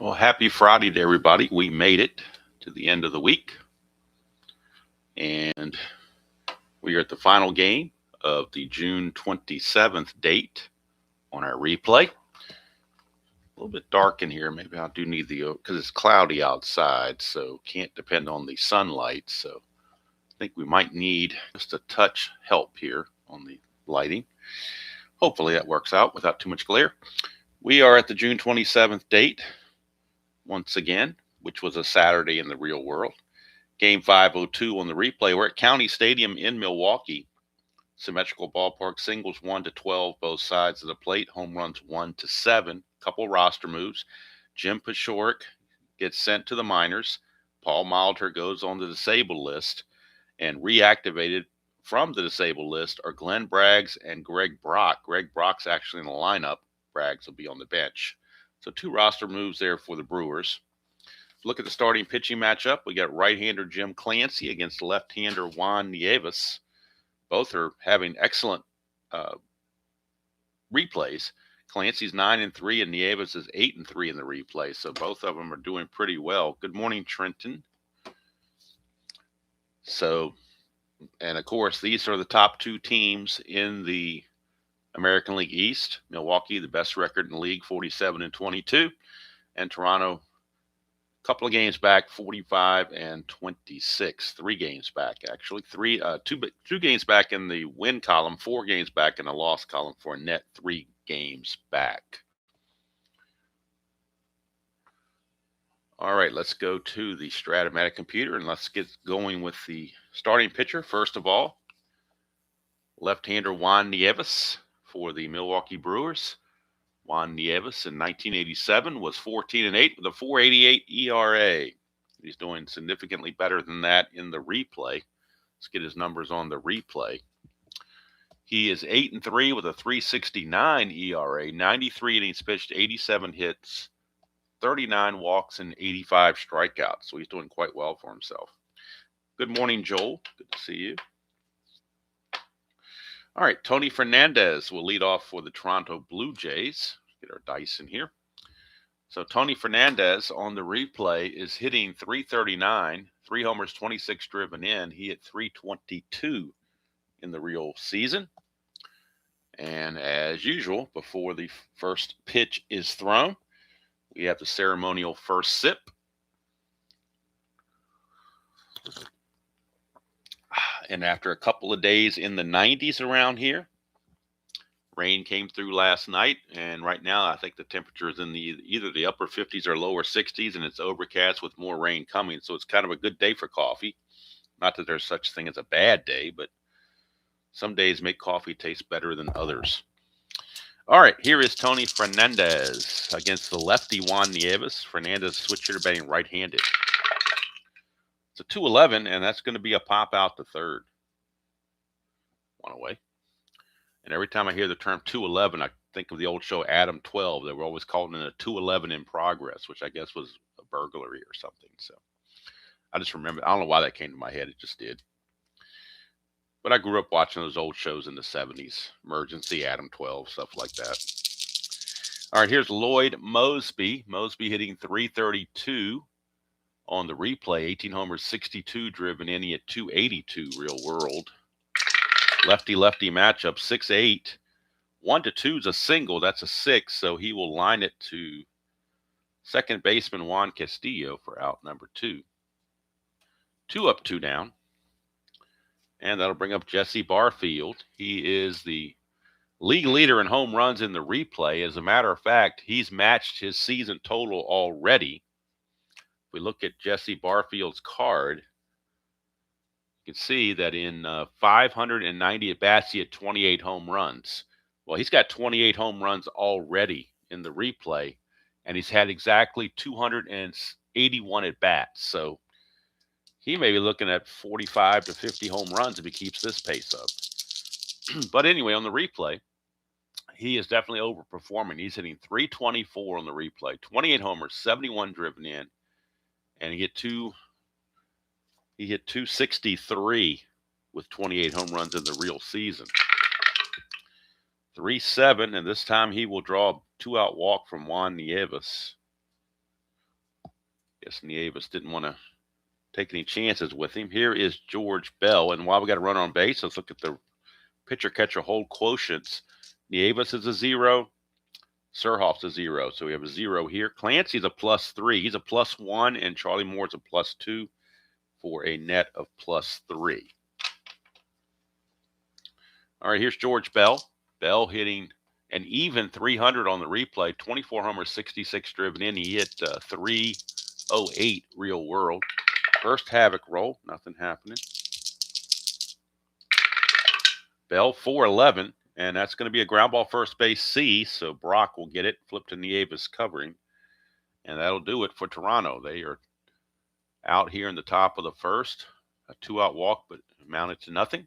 Well, happy Friday to everybody. We made it to the end of the week, and we are at the final game of the June 27th date on our replay. A little bit dark in here. Maybe I do need the, because it's cloudy outside, so can't depend on the sunlight. So I think we might need just a touch help here on the lighting. Hopefully that works out without too much glare. We are at the June 27th date once again, which was a Saturday in the real world. Game 502 on the replay. We're at County Stadium in Milwaukee. Symmetrical ballpark, singles 1-12, both sides of the plate. Home runs 1-7. Couple roster moves. Jim Pashorek gets sent to the minors. Paul Molitor goes on the disabled list, and reactivated from the disabled list are Glenn Braggs and Greg Brock. Greg Brock's actually in the lineup. Braggs will be on the bench. So 2 roster moves there for the Brewers. Look at the starting pitching matchup. We got right-hander Jim Clancy against left-hander Juan Nieves. Both are having excellent replays. Clancy's 9-3 and Nieves is 8-3 in the replay. So both of them are doing pretty well. Good morning, Trenton. So, and of course, these are the top 2 teams in the American League East. Milwaukee, the best record in the league, 47-22, and Toronto, couple of games back, 45-26. 3 games back, actually. Two games back in the win column, 4 games back in the loss column for a net 3 games back. All right, let's go to the Strat-O-Matic computer and let's get going with the starting pitcher. First of all, left-hander Juan Nieves for the Milwaukee Brewers. Juan Nieves in 1987 was 14-8 with a 4.88 ERA. He's doing significantly better than that in the replay. Let's get his numbers on the replay. He is 8-3 with a 3.69 ERA, 93 innings pitched, 87 hits, 39 walks, and 85 strikeouts. So he's doing quite well for himself. Good morning, Joel. Good to see you. All right, Tony Fernandez will lead off for the Toronto Blue Jays. Get our dice in here. So Tony Fernandez on the replay is hitting .339, 3 homers, 26 driven in. He hit .322 in the real season. And as usual, before the first pitch is thrown, we have the ceremonial first sip. And after a couple of days in the 90s around here, rain came through last night, and right now I think the temperature is in either the upper 50s or lower 60s, and it's overcast with more rain coming. So it's kind of a good day for coffee. Not that there's such thing as a bad day, but some days make coffee taste better than others. All right, here is Tony Fernandez against the lefty Juan Nieves. Fernandez switch hitter batting right-handed. It's a 2-11, and that's going to be a pop out to third. 1 away. And every time I hear the term 2-11, I think of the old show Adam 12. They were always calling it a 2-11 in progress, which I guess was a burglary or something. So I just remember, I don't know why that came to my head. It just did. But I grew up watching those old shows in the 70s. Emergency, Adam 12, stuff like that. All right, here's Lloyd Mosby. Mosby hitting .332 on the replay. 18 homers, 62 driven in. He hit .282 real world. Lefty-lefty matchup, 6-8. 1-2 is a single. That's a 6, so he will line it to second baseman Juan Castillo for out number 2. 2 up, 2 down. And that'll bring up Jesse Barfield. He is the league leader in home runs in the replay. As a matter of fact, he's matched his season total already. If we look at Jesse Barfield's card, you can see that in 590 at-bats, he had 28 home runs. Well, he's got 28 home runs already in the replay, and he's had exactly 281 at-bats. So he may be looking at 45 to 50 home runs if he keeps this pace up. But anyway, on the replay, he is definitely overperforming. He's hitting .324 on the replay, 28 homers, 71 driven in, and he hit 263 with 28 home runs in the real season. 3-7, and this time he will draw a 2-out walk from Juan Nieves. Guess Nieves didn't want to take any chances with him. Here is George Bell. And while we got a run on base, let's look at the pitcher-catcher hold quotients. Nieves is a 0. Surhoff's a 0. So we have a 0 here. Clancy's a +3. He's a +1. And Charlie Moore's a +2 for a net of +3. All right, here's George Bell. Bell hitting an even 300 on the replay. 24 homers, 66 driven in. He hit 308 real world. First havoc roll, nothing happening. Bell 411, and that's going to be a ground ball first base C, so Brock will get it. Flip to Nieves covering, and that'll do it for Toronto. They are out here in the top of the first. A 2-out walk, but amounted to nothing.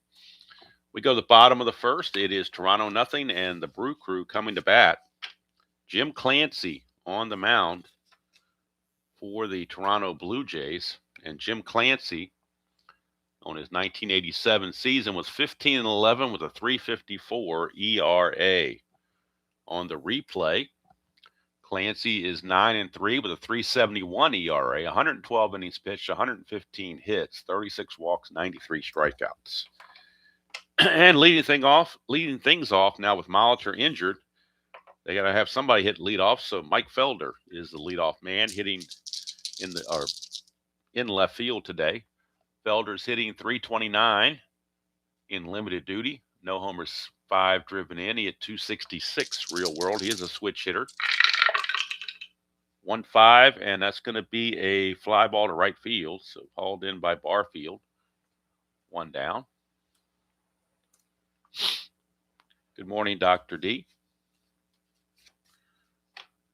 We go to the bottom of the first. It is Toronto nothing, and the Brew Crew coming to bat. Jim Clancy on the mound for the Toronto Blue Jays. And Jim Clancy, on his 1987 season, was 15-11 with a 3.54 ERA. On the replay, Clancy is 9-3 with a 3.71 ERA, 112 innings pitched, 115 hits, 36 walks, 93 strikeouts. And leading things off now with Molitor injured, they got to have somebody hit lead off. So Mike Felder is the leadoff man, hitting in left field today. Felder's hitting .329 in limited duty. No homers, 5 driven in. He hit .266 real world. He is a switch hitter. 1-5, and that's going to be a fly ball to right field. So hauled in by Barfield. 1 down. Good morning, Dr. D.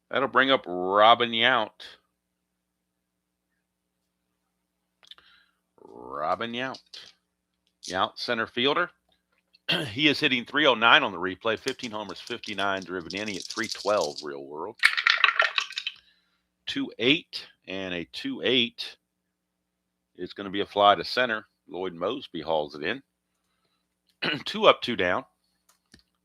That'll bring up Robin Yount. Yount, center fielder. He is hitting .309 on the replay. 15 homers, 59 driven in. He hit .312 real world. 2-8, and a 2-8 is going to be a fly to center. Lloyd Mosby hauls it in. 2 up, 2 down.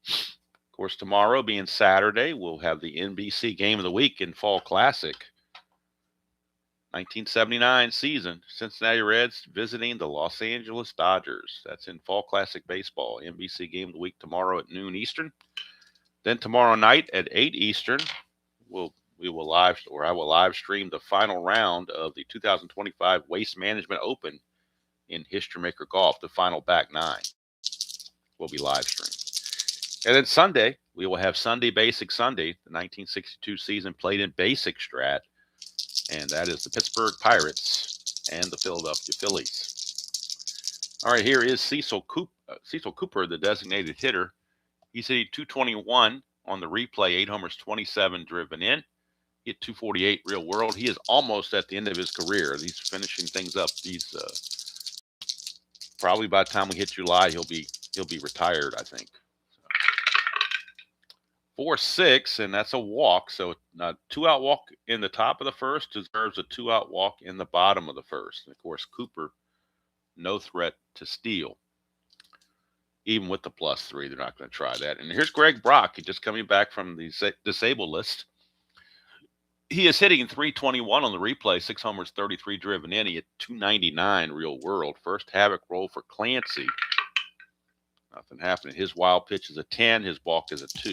Of course, tomorrow being Saturday, we'll have the NBC Game of the Week in Fall Classic. 1979 season, Cincinnati Reds visiting the Los Angeles Dodgers. That's in Fall Classic Baseball. NBC Game of the Week tomorrow at noon Eastern. Then tomorrow night at 8 Eastern, I will live stream the final round of the 2025 Waste Management Open in History Maker Golf. The final back 9 will be live streamed. And then Sunday, we will have Sunday Basic Sunday, the 1962 season played in Basic Strat, and that is the Pittsburgh Pirates and the Philadelphia Phillies. All right, here is Cecil Cooper, the designated hitter. He's hitting .221 on the replay, 8 homers, 27 driven in. He hit .248 real world. He is almost at the end of his career. He's finishing things up. He's probably by the time we hit July, he'll be retired, I think. 4-6, and that's a walk. So a 2-out walk in the top of the first deserves a 2-out walk in the bottom of the first. And of course, Cooper, no threat to steal. Even with the +3, they're not going to try that. And here's Greg Brock. He's just coming back from the disabled list. He is hitting .321 on the replay, 6 homers, 33 driven in. He hit .299 real world. First havoc roll for Clancy. Nothing happening. His wild pitch is a 10. His balk is a 2.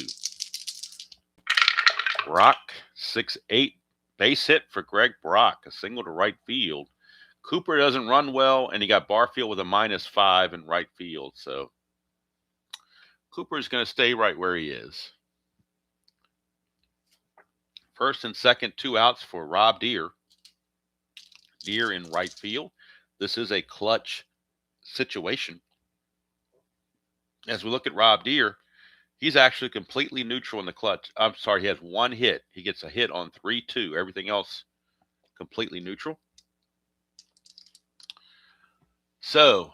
Brock, 6-8. Base hit for Greg Brock. A single to right field. Cooper doesn't run well, and he got Barfield with a -5 in right field. So Cooper's going to stay right where he is. First and second, 2 outs for Rob Deere. Deere in right field. This is a clutch situation. As we look at Rob Deere, he's actually completely neutral in the clutch. I'm sorry, he has 1 hit. He gets a hit on 3-2. Everything else completely neutral. So,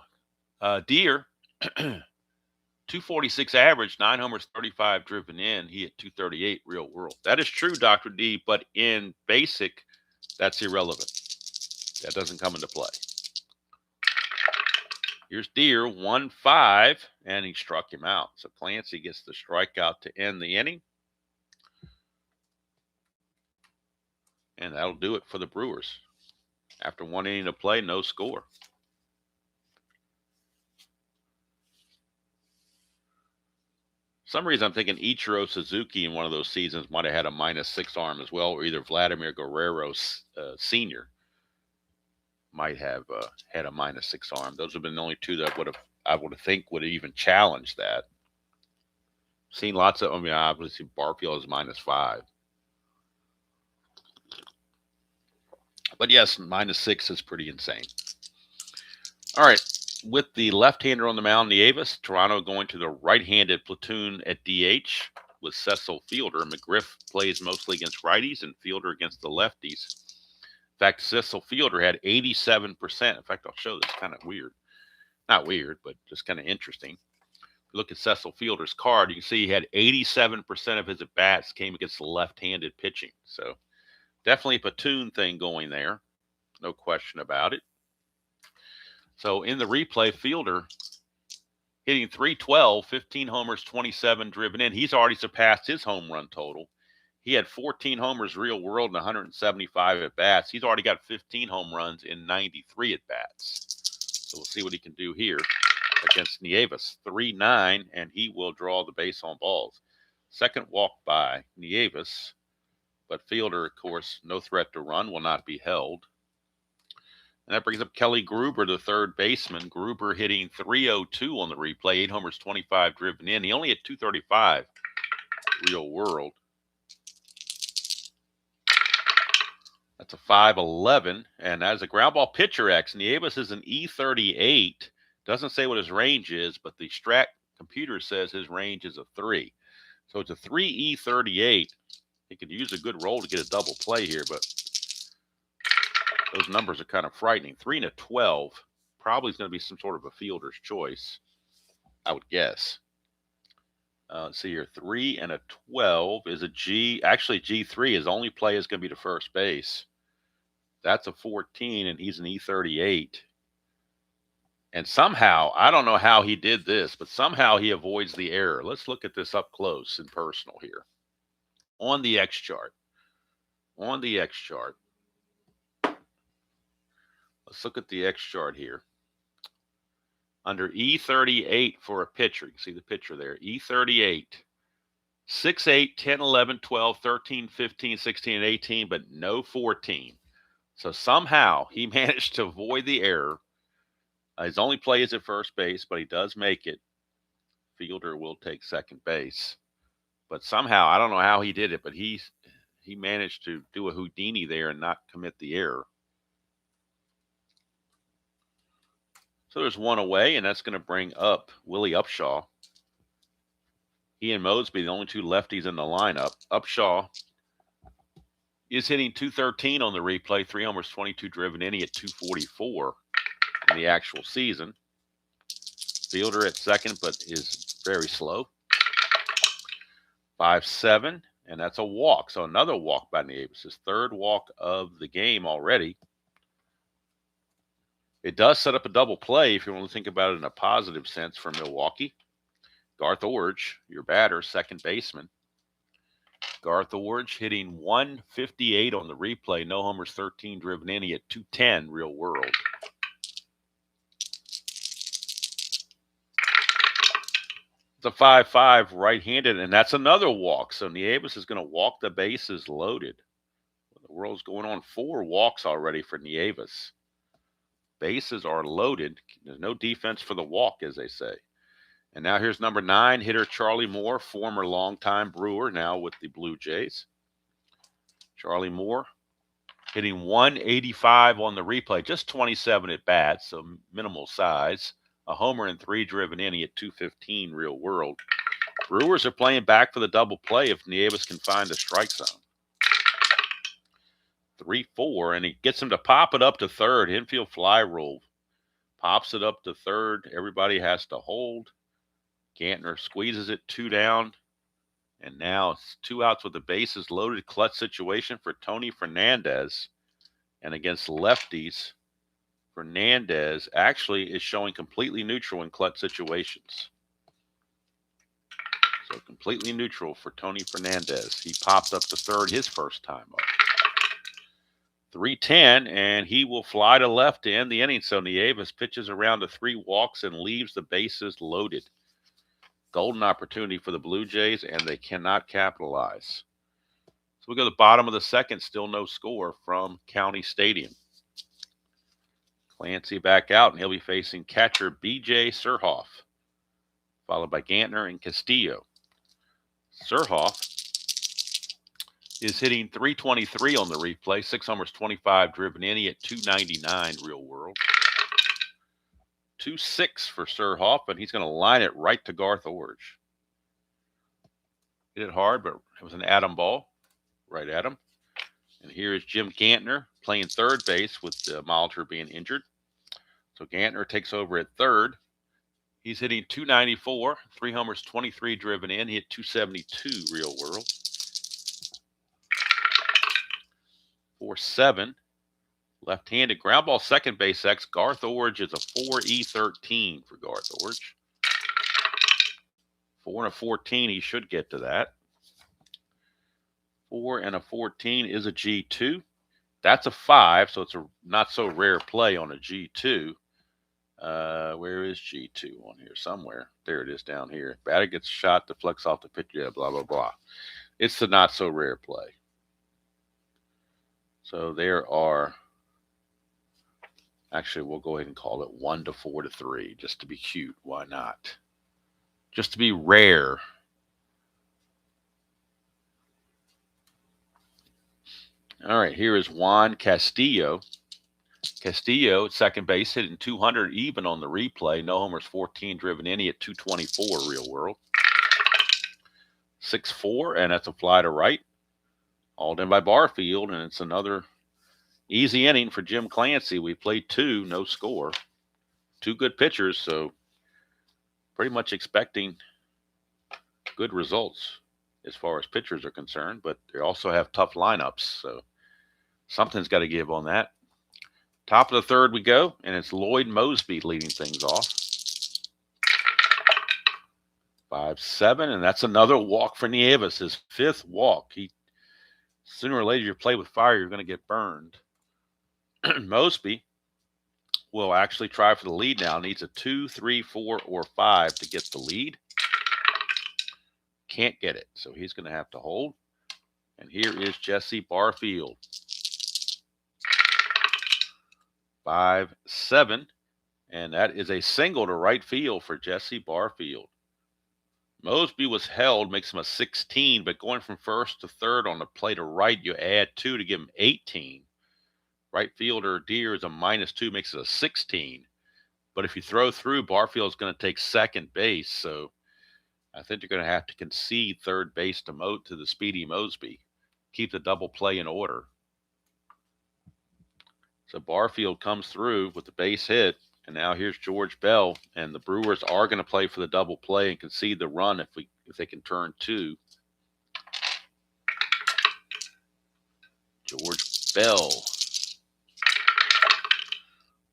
Deere, 246 average, 9 homers, 35 driven in. He hit .238 real world. That is true, Dr. D, but in basic, that's irrelevant. That doesn't come into play. Here's Deere, 1-5, and he struck him out. So Clancy gets the strikeout to end the inning. And that'll do it for the Brewers. After 1 inning to play, no score. For some reason I'm thinking Ichiro Suzuki in one of those seasons might have had a -6 arm as well, or either Vladimir Guerrero Sr. might have had a -6 arm. Those have been the only two that I would think would have even challenged that. Seen lots of, I mean, obviously Barfield is -5. But yes, -6 is pretty insane. All right. With the left-hander on the mound, Nieves, Toronto going to the right-handed platoon at DH with Cecil Fielder. McGriff plays mostly against righties and Fielder against the lefties. In fact, Cecil Fielder had 87%. In fact, I'll show this. Kind of weird. Not weird, but just kind of interesting. If you look at Cecil Fielder's card, you can see he had 87% of his at-bats came against the left-handed pitching. So definitely a platoon thing going there. No question about it. So in the replay, Fielder hitting .312, 15 homers, 27 driven in. He's already surpassed his home run total. He had 14 homers real world and 175 at-bats. He's already got 15 home runs in 93 at-bats. So we'll see what he can do here against Nieves. 3-9, and he will draw the base on balls. Second walk by Nieves, but Fielder, of course, no threat to run, will not be held. And that brings up Kelly Gruber, the third baseman. Gruber hitting .302 on the replay, 8 homers, 25 driven in. He only had .235 real world. That's a 5.11, and as a ground ball pitcher X, Nieves is an E38. Doesn't say what his range is, but the Strat computer says his range is a 3. So it's a 3 E38. He could use a good roll to get a double play here, but those numbers are kind of frightening. 3 and a 12 probably is going to be some sort of a fielder's choice, I would guess. Let's see here. 3 and a 12 is a G. Actually, G3. His only play is going to be to first base. That's a 14, and he's an E38. And somehow, I don't know how he did this, but somehow he avoids the error. Let's look at this up close and personal here. On the X chart. On the X chart. Let's look at the X chart here. Under E38 for a pitcher, you can see the pitcher there, E38, 6, 8, 10, 11, 12, 13, 15, 16, and 18, but no 14. So somehow he managed to avoid the error. His only play is at first base, but he does make it. Fielder will take second base. But somehow, I don't know how he did it, but he managed to do a Houdini there and not commit the error. So there's one away, and that's going to bring up Willie Upshaw. He and Mosby, the only two lefties in the lineup. Upshaw is hitting .213 on the replay, 3 homers, 22 driven in. He at .244 in the actual season. Fielder at second, but is very slow. 5-7, and that's a walk. So another walk by Nieves, his third walk of the game already. It does set up a double play if you want to think about it in a positive sense for Milwaukee. Garth Orge, your batter, second baseman. Garth Orge hitting .158 on the replay, no homers, 13 driven in. He at .210 real world. It's a 5-5 right-handed, and that's another walk. So Nieves is going to walk the bases loaded. The world's going on 4 walks already for Nieves. Bases are loaded. There's no defense for the walk, as they say. And now here's number 9, hitter Charlie Moore, former longtime Brewer, now with the Blue Jays. Charlie Moore hitting .185 on the replay, just 27 at bats, so minimal size. A homer and 3 driven in. He at .215 real world. Brewers are playing back for the double play if Nieves can find a strike zone. 3-4, and he gets him to pop it up to third. Infield fly rule. Pops it up to third. Everybody has to hold. Gantner squeezes it 2 down. And now it's 2 outs with the bases loaded. Clutch situation for Tony Fernandez. And against lefties, Fernandez actually is showing completely neutral in clutch situations. So completely neutral for Tony Fernandez. He popped up to third his first time up. 3-10, and he will fly to left to end the inning. So Nieves pitches around to 3 walks and leaves the bases loaded. Golden opportunity for the Blue Jays, and they cannot capitalize. So we go to the bottom of the second, still no score from County Stadium. Clancy back out, and he'll be facing catcher B.J. Surhoff, followed by Gantner and Castillo. Surhoff is hitting .323 on the replay, 6 homers, 25 driven in. He hit .299 real world. 2-6 for Surhoff, and he's going to line it right to Garth Orge. Hit it hard, but it was an atom ball right at him. And here is Jim Gantner playing third base with Molitor being injured. So Gantner takes over at third. He's hitting .294, 3 homers, 23 driven in. He hit .272 real world. 4-7. Left-handed ground ball second base X. Garth Orge is a 4E13 for Garth Orge. 4 and a 14, he should get to that. 4 and a 14 is a G2. That's a 5, so it's a not so rare play on a G2. Where is G2 on here? Somewhere. There it is down here. Batter gets shot, deflects off the pitcher, yeah, blah, blah, blah. It's the not so rare play. So there are, actually, we'll go ahead and call it 1 to 4 to 3, just to be cute. Why not? Just to be rare. All right, here is Juan Castillo. Castillo at second base, hitting .200 even on the replay. No homers, 14 driven in. He at .224 real world. 6-4, and that's a fly to right. All done by Barfield, and it's another easy inning for Jim Clancy. We played 2, no score. 2 good pitchers, so pretty much expecting good results as far as pitchers are concerned, but they also have tough lineups, so something's got to give on that. Top of the third we go, and it's Lloyd Mosby leading things off. 5-7, and that's another walk for Nieves, his 5th walk. Sooner or later, you play with fire, you're going to get burned. Mosby will actually try for the lead now. Needs a 2, 3, 4, or 5 to get the lead. Can't get it, so he's going to have to hold. And here is Jesse Barfield. 5-7, and that is a single to right field for Jesse Barfield. Mosby was held, makes him a 16, but going from first to third on the play to right, you add 2 to give him 18. Right fielder Deere is a -2, makes it a 16. But if you throw through, Barfield's going to take second base, so I think you're going to have to concede third base to the speedy Mosby. Keep the double play in order. So Barfield comes through with the base hit, and now here's George Bell, and the Brewers are going to play for the double play and concede the run if they can turn 2. George Bell.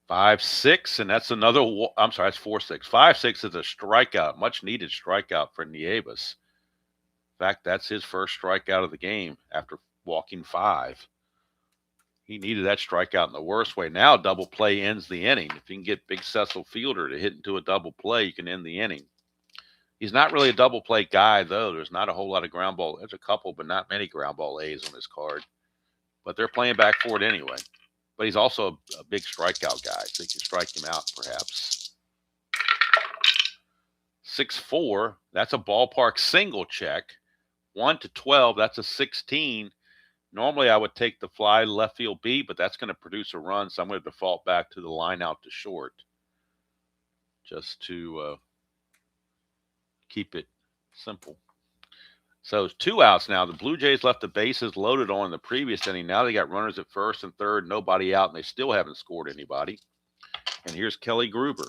5-6, and that's another. I'm sorry, that's 4-6. 5-6 is a strikeout, much needed strikeout for Nieves. In fact, that's his first strikeout of the game after walking 5. He needed that strikeout in the worst way. Now double play ends the inning. If you can get Big Cecil Fielder to hit into a double play, you can end the inning. He's not really a double play guy, though. There's not a whole lot of ground ball. There's a couple, but not many ground ball A's on his card. But they're playing back for it anyway. But he's also a big strikeout guy, so you can strike him out perhaps. 6-4, that's a ballpark single check. 1 to 12, that's a 16. Normally, I would take the fly left field B, but that's going to produce a run, so I'm going to default back to the line out to short just to keep it simple. So it's 2 outs now. The Blue Jays left the bases loaded on in the previous inning. Now they got runners at first and third, nobody out, and they still haven't scored anybody. And here's Kelly Gruber.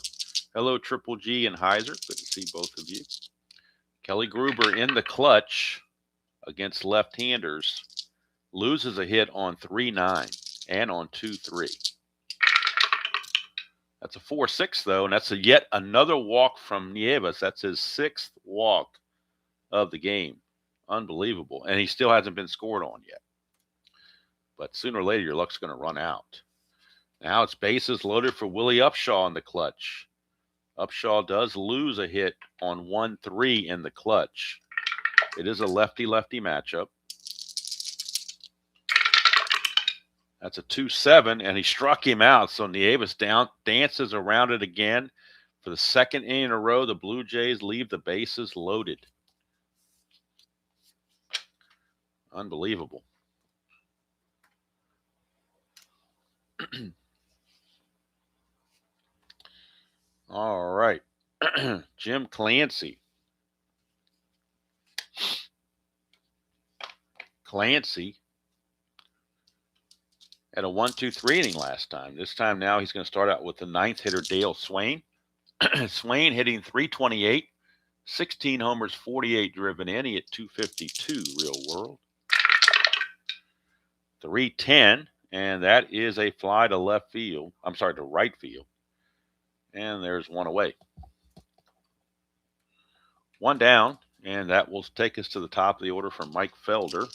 Hello, Triple G and Heiser. Good to see both of you. Kelly Gruber in the clutch against left-handers. Loses a hit on 3-9 and on 2-3. That's a 4-6, though, and that's yet another walk from Nieves. That's his 6th walk of the game. Unbelievable. And he still hasn't been scored on yet. but sooner or later your luck's going to run out. Now it's bases loaded for Willie Upshaw in the clutch. Upshaw does lose a hit on 1-3 in the clutch. It is a lefty-lefty matchup. That's a 2-7, and he struck him out. So Nieves dances around it again. For the second inning in a row, the Blue Jays leave the bases loaded. Unbelievable. All right. Jim Clancy. Clancy had a 1-2-3 inning last time. This time now he's going to start out with the ninth hitter, Dale Swain. Swain hitting .328, 16 homers, 48 driven in. He hit .252 real world. 310, and that is a fly to left field. I'm sorry, to right field. And there's one away. One down, and that will take us to the top of the order from Mike Felder.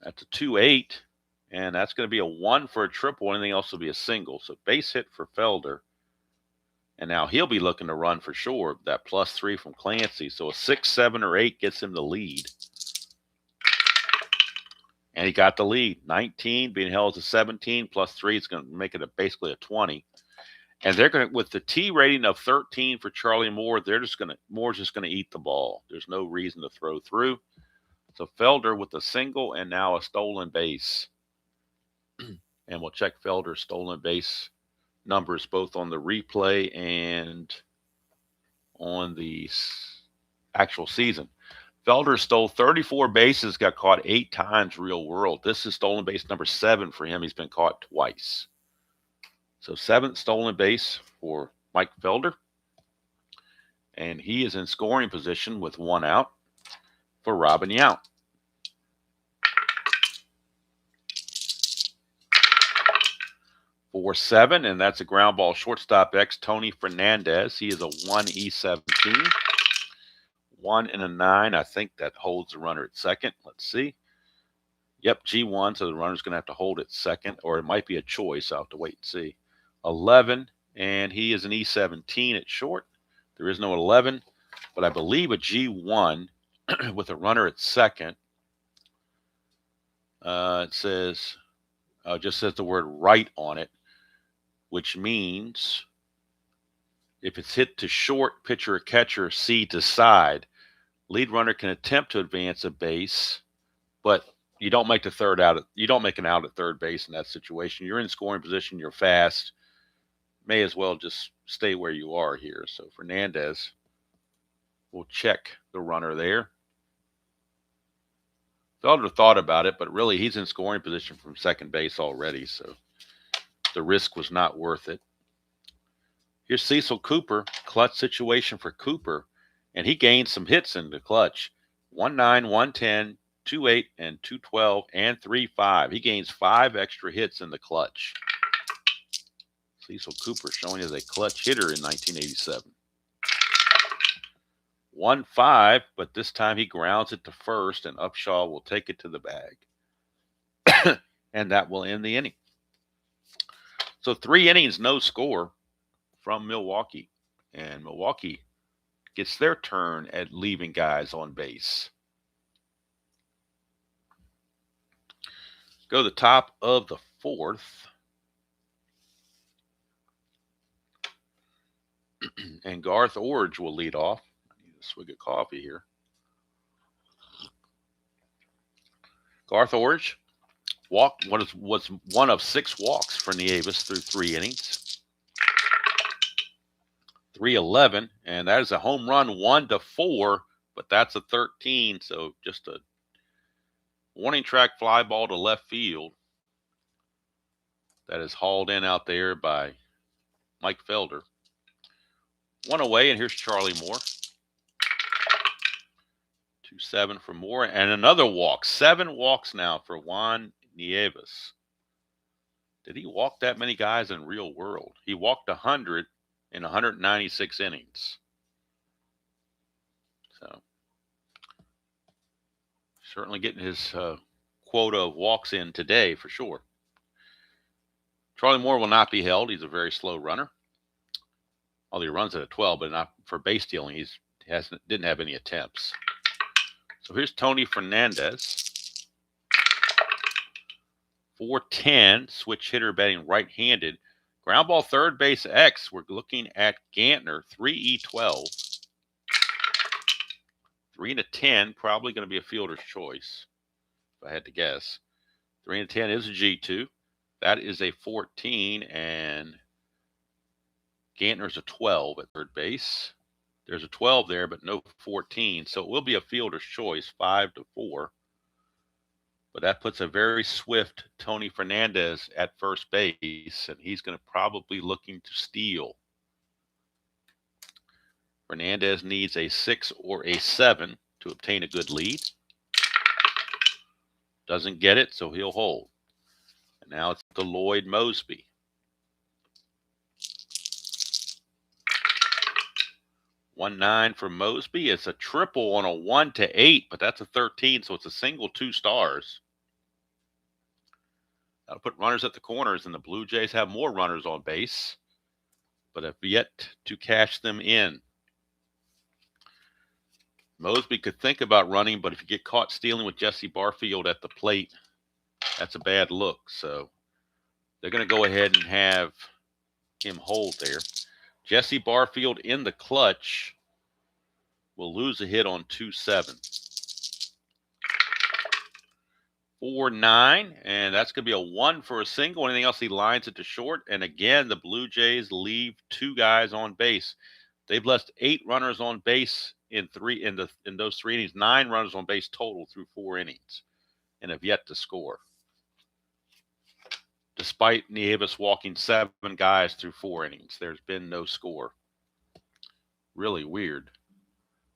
That's a 2-8, and that's going to be a 1 for a triple. Anything else will be a single. So base hit for Felder. And now he'll be looking to run for sure. That +3 from Clancy. So a 6, 7, or 8 gets him the lead. And he got the lead. 19 being held as a 17 +3 is going to make it basically a 20. And they're going to, with the T rating of 13 for Charlie Moore, Moore's just going to eat the ball. There's no reason to throw through. So Felder with a single and now a stolen base. And we'll check Felder's stolen base numbers both on the replay and on the actual season. Felder stole 34 bases, got caught 8 times real world. This is stolen base number 7 for him. He's been caught twice. So 7th stolen base for Mike Felder. And he is in scoring position with 1 out for Robin Yount. 4-7, and that's a ground ball shortstop X, Tony Fernandez. He is a 1E17. 1 and a 9. I think that holds the runner at second. Let's see. Yep, G1, so the runner's going to have to hold at second, or it might be a choice. I'll have to wait and see. 11, and he is an E17 at short. There is no 11, but I believe a G1 with a runner at second. It says, just says the word right on it, which means if it's hit to short, pitcher or catcher, C to side, lead runner can attempt to advance a base, but you don't make the third out. You don't make an out at third base in that situation. You're in scoring position. You're fast. May as well just stay where you are here. So Fernandez will check the runner there. Felder thought about it, but really he's in scoring position from second base already, so the risk was not worth it. Here's Cecil Cooper, clutch situation for Cooper, and he gained some hits in the clutch. 1-9, 1-10, 2-8, and 2-12, and 3-5. He gains 5 extra hits in the clutch. Cecil Cooper showing as a clutch hitter in 1987. 1-5, but this time he grounds it to first, and Upshaw will take it to the bag. And that will end the inning. So 3 innings, no score from Milwaukee. And Milwaukee gets their turn at leaving guys on base. Go to the top of the 4th. And Garth Orge will lead off. I need a swig of coffee here. Garth Orge walked was one of 6 walks for Nieves through 3 innings. 3-11, and that is a home run 1-4, but that's a 13, so just a warning track fly ball to left field that is hauled in out there by Mike Felder. 1 away, and here's Charlie Moore. 2-7 for Moore, and another walk. 7 walks now for Juan Nieves. Did he walk that many guys in real world? He walked 100 in 196 innings. So certainly getting his quota of walks in today for sure. Charlie Moore will not be held. He's a very slow runner. Although he runs at a 12, but not for base stealing. Didn't have any attempts. So here's Tony Fernandez. 410, switch hitter, batting right-handed. Ground ball third base X. We're looking at Gantner, 3E12. 3 and a 10, probably going to be a fielder's choice, if I had to guess. 3 and a 10 is a G2. That is a 14, and Gantner's a 12 at third base. There's a 12 there, but no 14, so it will be a fielder's choice, 5-4. But that puts a very swift Tony Fernandez at first base, and he's going to probably looking to steal. Fernandez needs a 6 or a 7 to obtain a good lead. Doesn't get it, so he'll hold. And now it's to Lloyd Mosby. $1-9 for Mosby. It's a triple on a 1-8, but that's a 13, so it's a single 2 stars. That'll put runners at the corners, and the Blue Jays have more runners on base, but have yet to cash them in. Mosby could think about running, but if you get caught stealing with Jesse Barfield at the plate, that's a bad look. So they're going to go ahead and have him hold there. Jesse Barfield in the clutch will lose a hit on 2-7. 4-9, and that's going to be a 1 for a single. Anything else, he lines it to short. And again, the Blue Jays leave 2 guys on base. They've left 8 runners on base in those 3 innings, 9 runners on base total through 4 innings, and have yet to score. Despite Nieves walking 7 guys through 4 innings, there's been no score. Really weird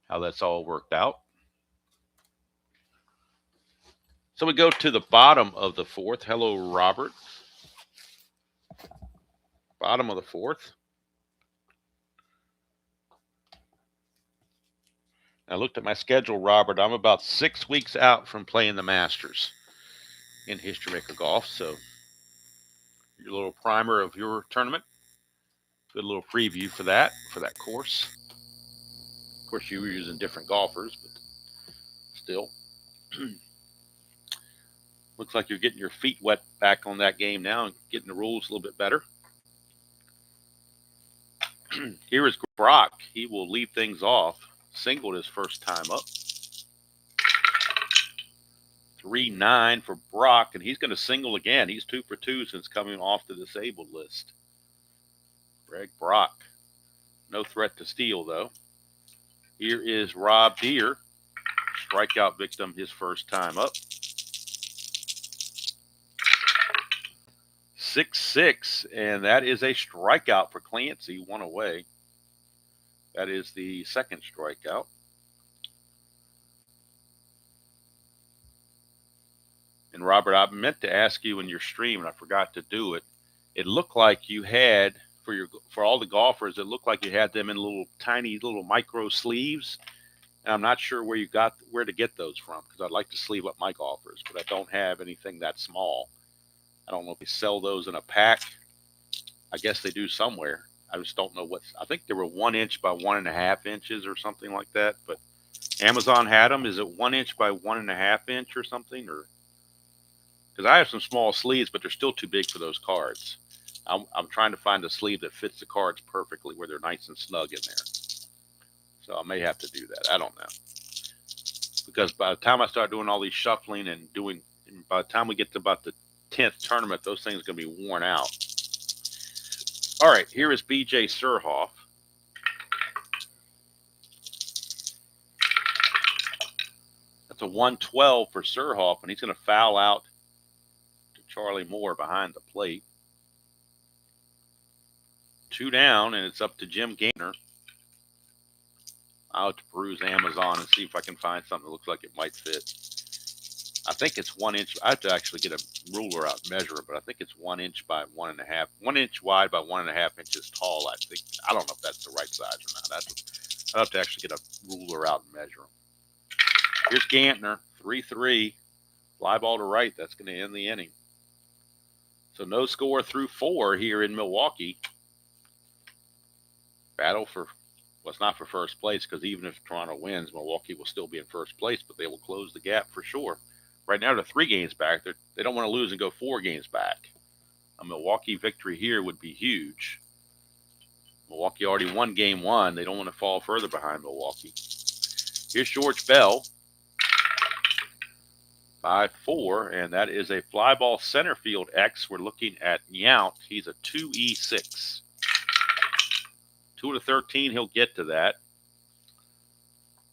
how that's all worked out. So we go to the bottom of the 4th. Hello, Robert. Bottom of the 4th. I looked at my schedule, Robert. I'm about 6 weeks out from playing the Masters in History Maker Golf. So your little primer of your tournament. Good little preview for that course. Of course, you were using different golfers, but still. Looks like you're getting your feet wet back on that game now and getting the rules a little bit better. Here is Brock. He will lead things off. Singled his first time up. 3-9 for Brock, and he's going to single again. He's 2 for 2 since coming off the disabled list. Greg Brock. No threat to steal, though. Here is Rob Deere. Strikeout victim his first time up. 6-6, and that is a strikeout for Clancy, 1 away. That is the second strikeout. And Robert, I meant to ask you in your stream, and I forgot to do it. It looked like you had, for all the golfers, it looked like you had them in tiny little micro sleeves. And I'm not sure where to get those from, because I'd like to sleeve up my golfers, but I don't have anything that small. I don't know if they sell those in a pack. I guess they do somewhere. I just don't know I think they were 1 inch by 1.5 inches or something like that. But Amazon had them. Is it 1 inch by 1.5 inch or something? Or because I have some small sleeves, but they're still too big for those cards. I'm trying to find a sleeve that fits the cards perfectly, where they're nice and snug in there. So I may have to do that. I don't know. Because by the time I start doing all these shuffling by the time we get to about the 10th tournament, those things are going to be worn out. All right, here is B.J. Surhoff. That's a 112 for Surhoff, and he's going to foul out to Charlie Moore behind the plate. 2 down, and it's up to Jim Gantner. I'll have to peruse Amazon and see if I can find something that looks like it might fit. I think it's 1 inch. I have to actually get a ruler out and measure it, but I think it's 1 inch by 1.5, 1 inch wide by 1.5 inches tall. I think. I don't know if that's the right size or not. I'd have to actually get a ruler out and measure them. Here's Gantner, 3-3. Fly ball to right. That's going to end the inning. So no score through 4 here in Milwaukee. Battle for, well, it's not for first place, because even if Toronto wins, Milwaukee will still be in first place, but they will close the gap for sure. Right now they're 3 games back. They don't want to lose and go 4 games back. A Milwaukee victory here would be huge. Milwaukee already won game 1. They don't want to fall further behind Milwaukee. Here's George Bell. 5-4, and that is a fly ball center field X. We're looking at Yount. He's a 2E6. 2 to 13, he'll get to that.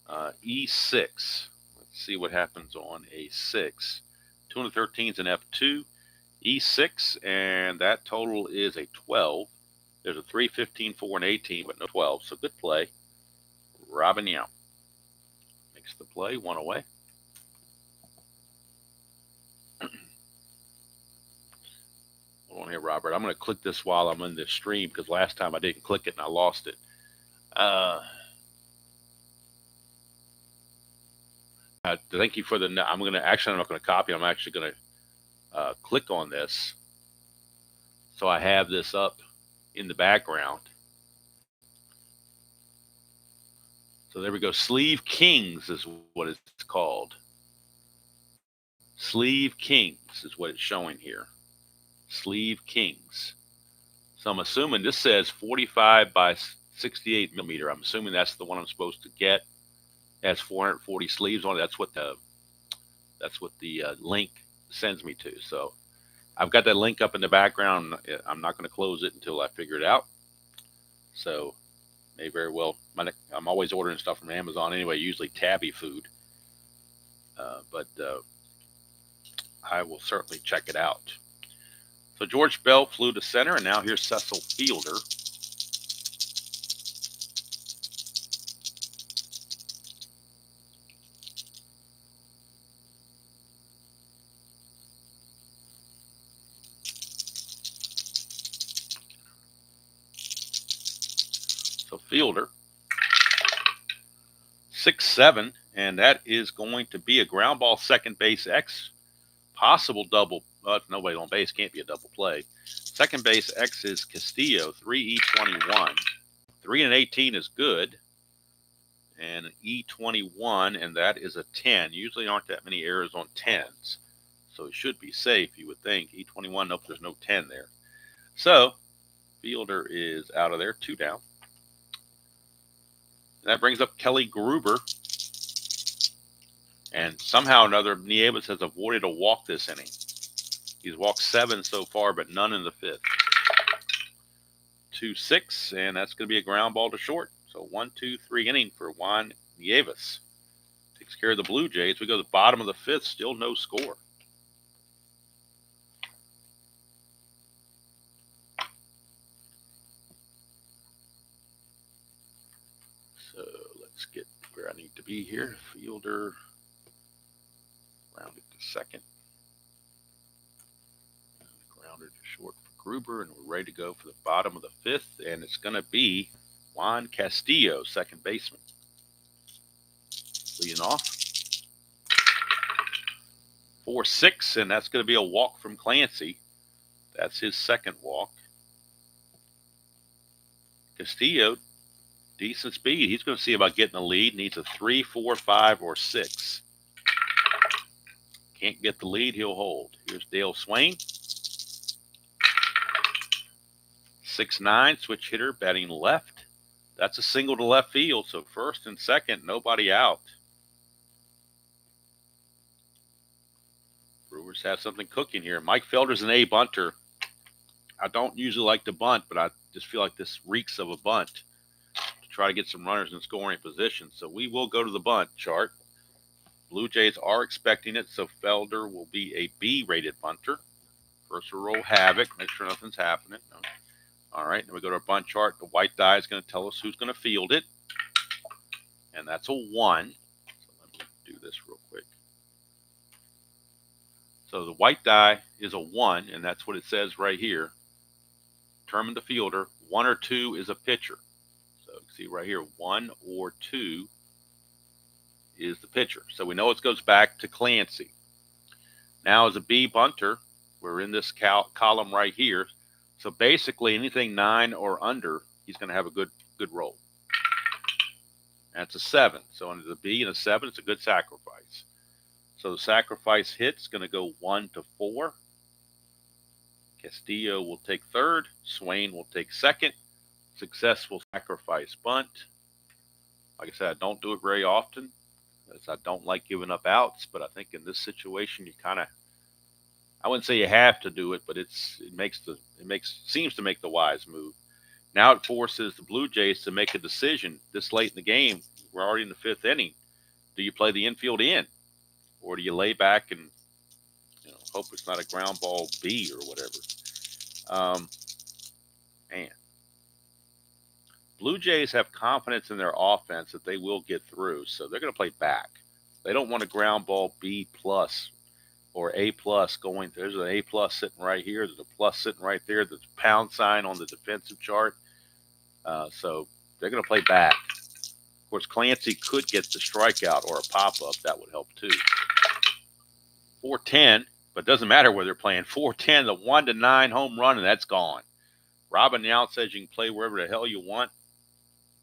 E6. Let's see what happens on A6. 2 to 13 is an F2. E6, and that total is a 12. There's a 3, 15, 4, and 18, but no 12. So good play. Robin Yount makes the play, 1 away. Hold on here, Robert. I'm going to click this while I'm in this stream, because last time I didn't click it and I lost it. Thank you for the. I'm not going to copy. I'm actually going to click on this, so I have this up in the background. So there we go. Sleeve Kings is what it's called. Sleeve Kings is what it's showing here. Sleeve Kings. So I'm assuming this says 45 by 68 millimeter. I'm assuming that's the one I'm supposed to get. It has 440 sleeves on it. That's what the link sends me to. So I've got that link up in the background. I'm not going to close it until I figure it out. So may very well. I'm always ordering stuff from Amazon anyway, usually Tabby food. But I will certainly check it out. So George Bell flew to center, and now here's Cecil Fielder. So Fielder, 6-7, and that is going to be a ground ball second base X. Possible double, but nobody on base, can't be a double play. Second base X is Castillo, 3E21. 3 and 18 is good. And an E21, and that is a 10. Usually aren't that many errors on 10s. So it should be safe, you would think. E21, nope, there's no 10 there. So Fielder is out of there, 2 down. And that brings up Kelly Gruber. And somehow or another, Nieves has avoided a walk this inning. He's walked 7 so far, but none in the 5th. 2-6, and that's going to be a ground ball to short. So 1-2-3 inning for Juan Nieves. Takes care of the Blue Jays. We go to the bottom of the 5th, still no score. So let's get where I need to be here. Fielder. Rounded to second. Grounded to short for Gruber, and we're ready to go for the bottom of the 5th, and it's going to be Juan Castillo, second baseman. Leading off. 4-6, and that's going to be a walk from Clancy. That's his second walk. Castillo, decent speed. He's going to see about getting the lead. Needs a 3, 4, 5, or 6. Can't get the lead, he'll hold. Here's Dale Swain. 6'9", switch hitter, batting left. That's a single to left field, so first and second, nobody out. Brewers have something cooking here. Mike Felder's an A bunter. I don't usually like to bunt, but I just feel like this reeks of a bunt to try to get some runners in scoring position. So we will go to the bunt chart. Blue Jays are expecting it, so Felder will be a B-rated bunter. First we'll roll havoc, make sure nothing's happening. No. All right, then we go to our bunt chart. The white die is going to tell us who's going to field it, and that's a 1. So let me do this real quick. So the white die is a 1, and that's what it says right here. Determine the fielder. 1 or 2 is a pitcher. So you can see right here, 1 or 2 is the pitcher. So we know it goes back to Clancy. Now as a B bunter, we're in this column right here. So basically anything 9 or under, he's going to have a good roll. That's a 7. So under the B and a 7, it's a good sacrifice. So the sacrifice hit's going to go 1 to 4. Castillo will take third. Swain will take second. Successful sacrifice bunt. Like I said, I don't do it very often, as I don't like giving up outs. But I think in this situation, you kind of, I wouldn't say you have to do it, but it seems to make the wise move. Now it forces the Blue Jays to make a decision this late in the game. We're already in the 5th inning. Do you play the infield in, or do you lay back and hope it's not a ground ball B or whatever? Man, Blue Jays have confidence in their offense that they will get through, so they're going to play back. They don't want a ground ball B plus or A plus going. There's an A plus sitting right here. There's a plus sitting right there. There's a pound sign on the defensive chart. So they're going to play back. Of course, Clancy could get the strikeout or a pop-up. That would help too. 4-10, but it doesn't matter where they're playing. 4-10, the 1-9 home run, and that's gone. Robin Yount says you can play wherever the hell you want.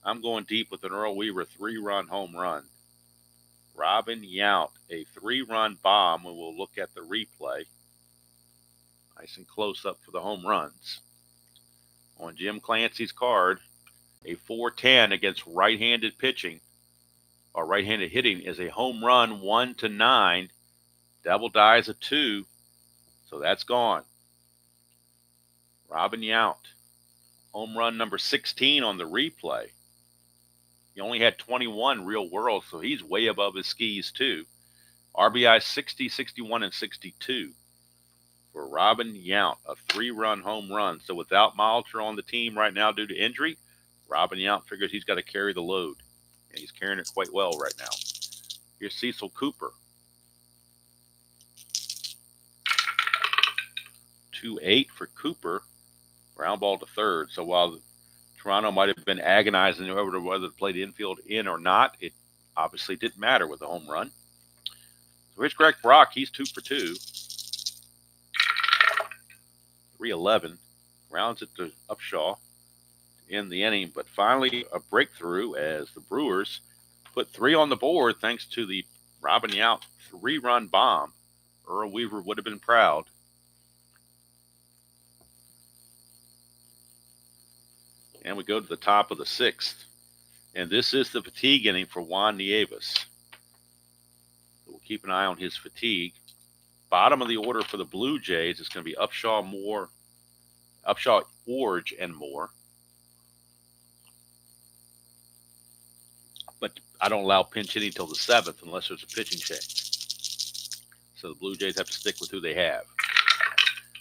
I'm going deep with an Earl Weaver 3-run home run. Robin Yount, a 3-run bomb. We will look at the replay. Nice and close up for the home runs. On Jim Clancy's card, a 4-10 against right-handed pitching or right-handed hitting is a home run 1-9. Double die is a 2, so that's gone. Robin Yount, home run number 16 on the replay. He only had 21 real world, so he's way above his skis too. RBI 60, 61, and 62 for Robin Yount, a 3-run home run. So without Molitor on the team right now due to injury, Robin Yount figures he's got to carry the load, and he's carrying it quite well right now. Here's Cecil Cooper. 2-8 for Cooper. Ground ball to third. So while Toronto might have been agonizing over whether to play the infield in or not, it obviously didn't matter with the home run. So here's Greg Brock. He's 2 for 2. 3-11. Grounds it to Upshaw in the inning, but finally a breakthrough as the Brewers put 3 on the board thanks to the Robin Yount 3-run bomb. Earl Weaver would have been proud. And we go to the top of the 6th. And this is the fatigue inning for Juan Nieves. So we'll keep an eye on his fatigue. Bottom of the order for the Blue Jays is going to be Upshaw, Orge, and Moore. But I don't allow pinch hitting until the 7th unless there's a pitching change. So the Blue Jays have to stick with who they have.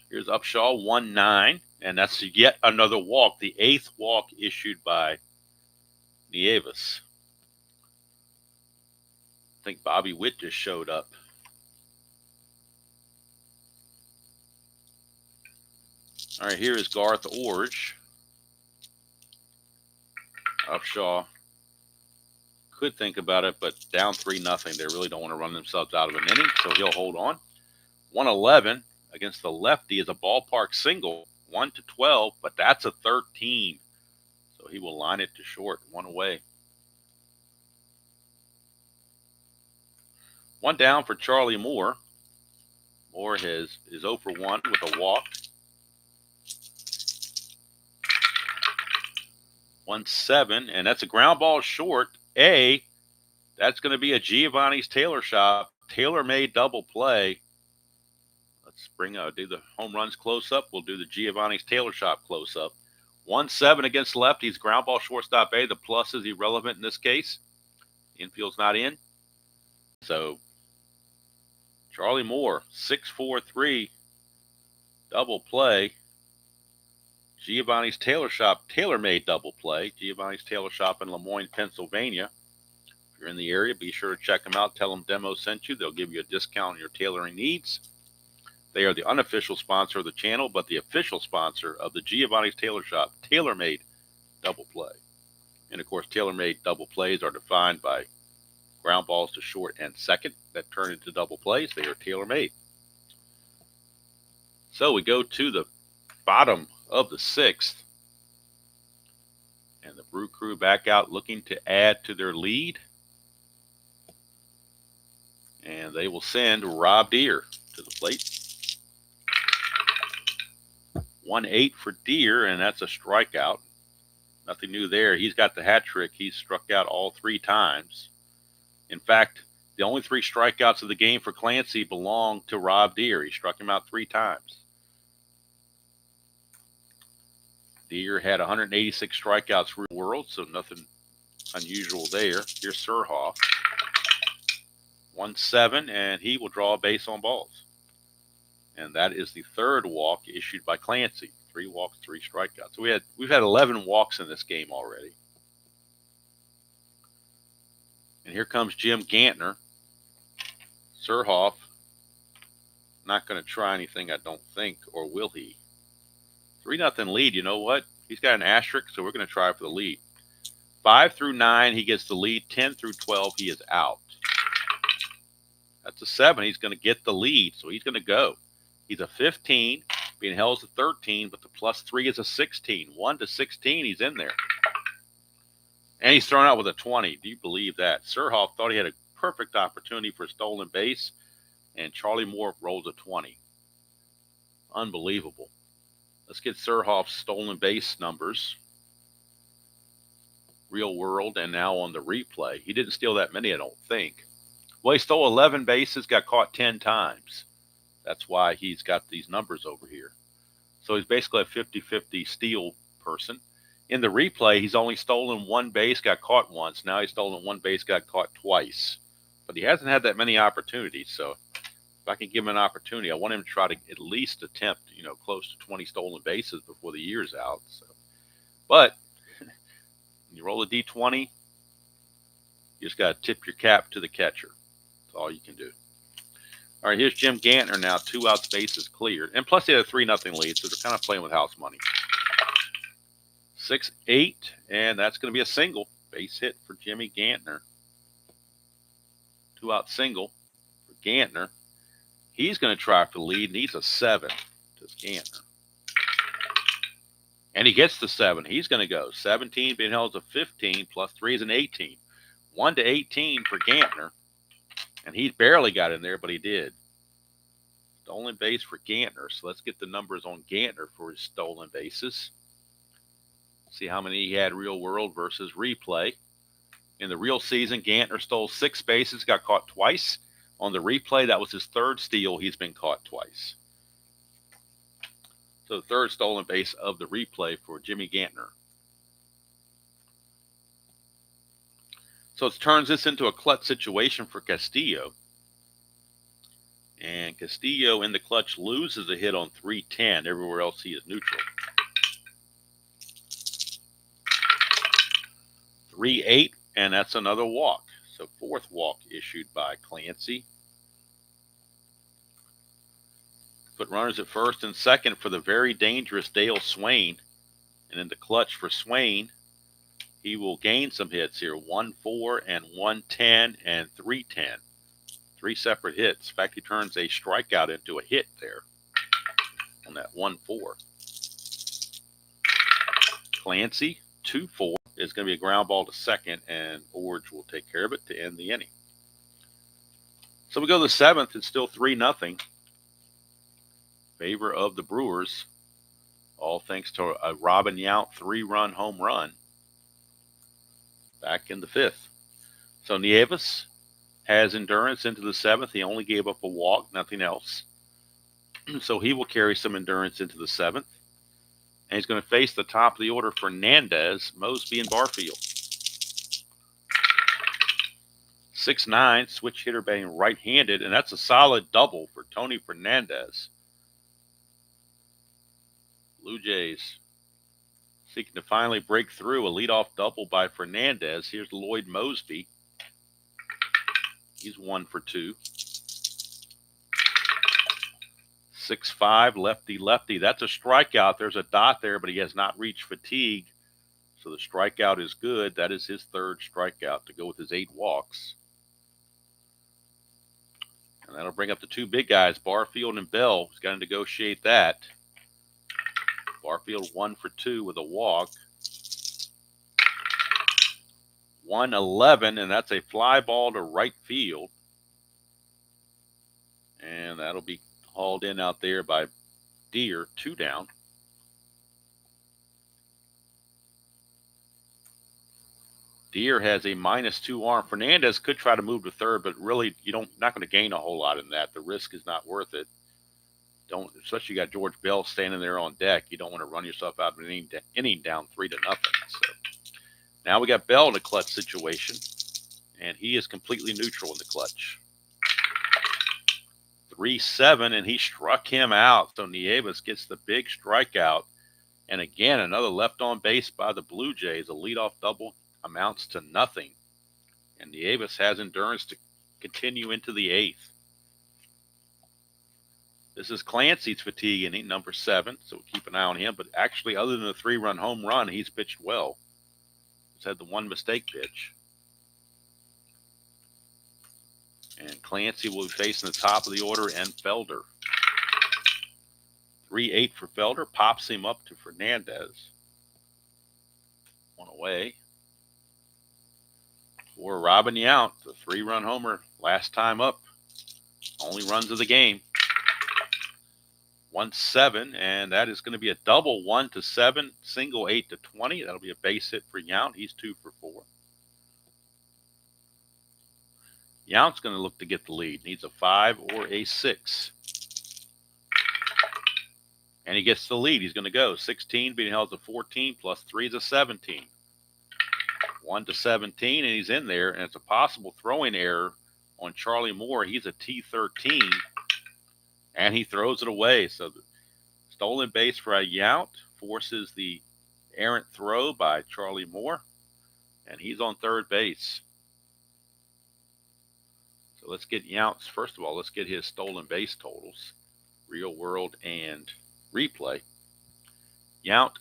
Here's Upshaw, 1-9, and that's yet another walk, the 8th walk issued by Nieves. I think Bobby Witt just showed up. All right, here is Garth Orge. Upshaw could think about it, but down 3-0. They really don't want to run themselves out of an inning, so he'll hold on. 1-11 against the lefty is a ballpark single, 1-12, but that's a 13. So he will line it to short, 1 away. 1 down for Charlie Moore. Moore is 0 for 1 with a walk. 1-7, and that's a ground ball short. That's going to be a Giovanni's Tailor Shop tailor-made double play. Let's do the home runs close up. We'll do the Giovanni's Tailor Shop close up. 1-7 against lefties. Ground ball shortstop A. The plus is irrelevant in this case. Infield's not in. So Charlie Moore, 6-4-3 double play. Giovanni's Tailor Shop tailor-made double play. Giovanni's Tailor Shop in Lemoyne, Pennsylvania. If you're in the area, be sure to check them out. Tell them Demo sent you. They'll give you a discount on your tailoring needs. They are the unofficial sponsor of the channel, but the official sponsor of the Giovanni's Tailor Shop tailor-made double play. And, of course, tailor-made double plays are defined by ground balls to short and second that turn into double plays. They are tailor-made. So we go to the bottom of the 6th. And the Brew Crew back out looking to add to their lead. And they will send Rob Deere to the plate. 1-8 for Deere, and that's a strikeout. Nothing new there. He's got the hat trick. He's struck out all 3 times. In fact, the only 3 strikeouts of the game for Clancy belong to Rob Deere. He struck him out 3 times. Deere had 186 strikeouts real world, so nothing unusual there. Here's Surhoff. 1-7, and he will draw a base on balls. And that is the 3rd walk issued by Clancy. 3 walks, 3 strikeouts. So we've had 11 walks in this game already. And here comes Jim Gantner. Surhoff, not going to try anything, I don't think, or will he? 3-0 lead. You know what? He's got an asterisk, so we're going to try for the lead. 5 through 9, he gets the lead. 10 through 12, he is out. That's a 7. He's going to get the lead, so he's going to go. He's a 15, being held as a 13, but the +3 is a 16. 1 to 16, he's in there. And he's thrown out with a 20. Do you believe that? Surhoff thought he had a perfect opportunity for a stolen base, and Charlie Moore rolls a 20. Unbelievable. Let's get Surhoff's stolen base numbers. Real world and now on the replay. He didn't steal that many, I don't think. Well, he stole 11 bases, got caught 10 times. That's why he's got these numbers over here. So he's basically a 50-50 steal person. In the replay, he's only stolen 1 base, got caught once. Now he's stolen 1 base, got caught twice. But he hasn't had that many opportunities. So if I can give him an opportunity, I want him to try to at least attempt, close to 20 stolen bases before the year's out. So, but you roll a D20, you just got to tip your cap to the catcher. That's all you can do. All right, here's Jim Gantner now. 2 outs, bases cleared. And plus, they had a 3-0 lead, so they're kind of playing with house money. 6-8, and that's going to be a single. Base hit for Jimmy Gantner. 2-out single for Gantner. He's going to try for the lead, and he's a 7. Does Gantner. And he gets the 7. He's going to go. 17 being held as a 15, +3 is an 18. 1 to 18 for Gantner. And he barely got in there, but he did. Stolen base for Gantner. So let's get the numbers on Gantner for his stolen bases. See how many he had real world versus replay. In the real season, Gantner stole 6 bases, got caught twice. On the replay, that was his 3rd steal. He's been caught twice. So the 3rd stolen base of the replay for Jimmy Gantner. So it turns this into a clutch situation for Castillo. And Castillo in the clutch loses a hit on 3-10. Everywhere else he is neutral. 3-8, and that's another walk. So 4th walk issued by Clancy. Put runners at 1st and 2nd for the very dangerous Dale Swain. And in the clutch for Swain, he will gain some hits here. 1-4 and 1-10 and 3-10. 3 separate hits. In fact, he turns a strikeout into a hit there on that 1-4. Clancy, 2-4, is going to be a ground ball to 2nd, and Forge will take care of it to end the inning. So we go to the 7th. It's still 3-0. Favor of the Brewers. All thanks to a Robin Yount 3-run home run back in the 5th. So Nieves has endurance into the 7th. He only gave up a walk, nothing else. So he will carry some endurance into the 7th. And he's going to face the top of the order Fernandez, Mosby, and Barfield. 6'9", switch hitter batting right-handed, and that's a solid double for Tony Fernandez. Blue Jays seeking to finally break through. A leadoff double by Fernandez. Here's Lloyd Mosby. He's 1 for 2. 6'5", lefty. That's a strikeout. There's a dot there, but he has not reached fatigue. So the strikeout is good. That is his 3rd strikeout to go with his 8 walks. And that'll bring up the two big guys, Barfield and Bell. He's got to negotiate that. Barfield 1 for 2 with a walk. 111, and that's a fly ball to right field. And that'll be hauled in out there by Deere, 2 down. Deere has a -2 arm. Fernandez could try to move to third, but really not going to gain a whole lot in that. The risk is not worth it. Especially you got George Bell standing there on deck. You don't want to run yourself out of an inning down 3-0. So now we got Bell in a clutch situation, and he is completely neutral in the clutch. 3-7, and he struck him out. So Nieves gets the big strikeout. And again, another left on base by the Blue Jays. A leadoff double amounts to nothing. And Nieves has endurance to continue into the 8th. This is Clancy's fatigue inning, number 7, so we'll keep an eye on him. But actually, other than a 3-run home run, he's pitched well. He's had the one mistake pitch. And Clancy will be facing the top of the order and Felder. 3-8 for Felder, pops him up to Fernandez. 1 away. For Robin Yount, the 3-run homer, last time up. Only runs of the game. 1-7, and that is going to be a double 1-7, single 8-20. That'll be a base hit for Yount. He's 2 for 4. Yount's going to look to get the lead. Needs a 5 or a 6. And he gets the lead. He's going to go 16 being held to 14 plus 3 is a 17. 1-17, and he's in there, and it's a possible throwing error on Charlie Moore. He's a T13, and he throws it away. So the stolen base for Yount forces the errant throw by Charlie Moore, and he's on third base. So let's get Yount's, first of all, let's get his stolen base totals, real world and replay. Yount,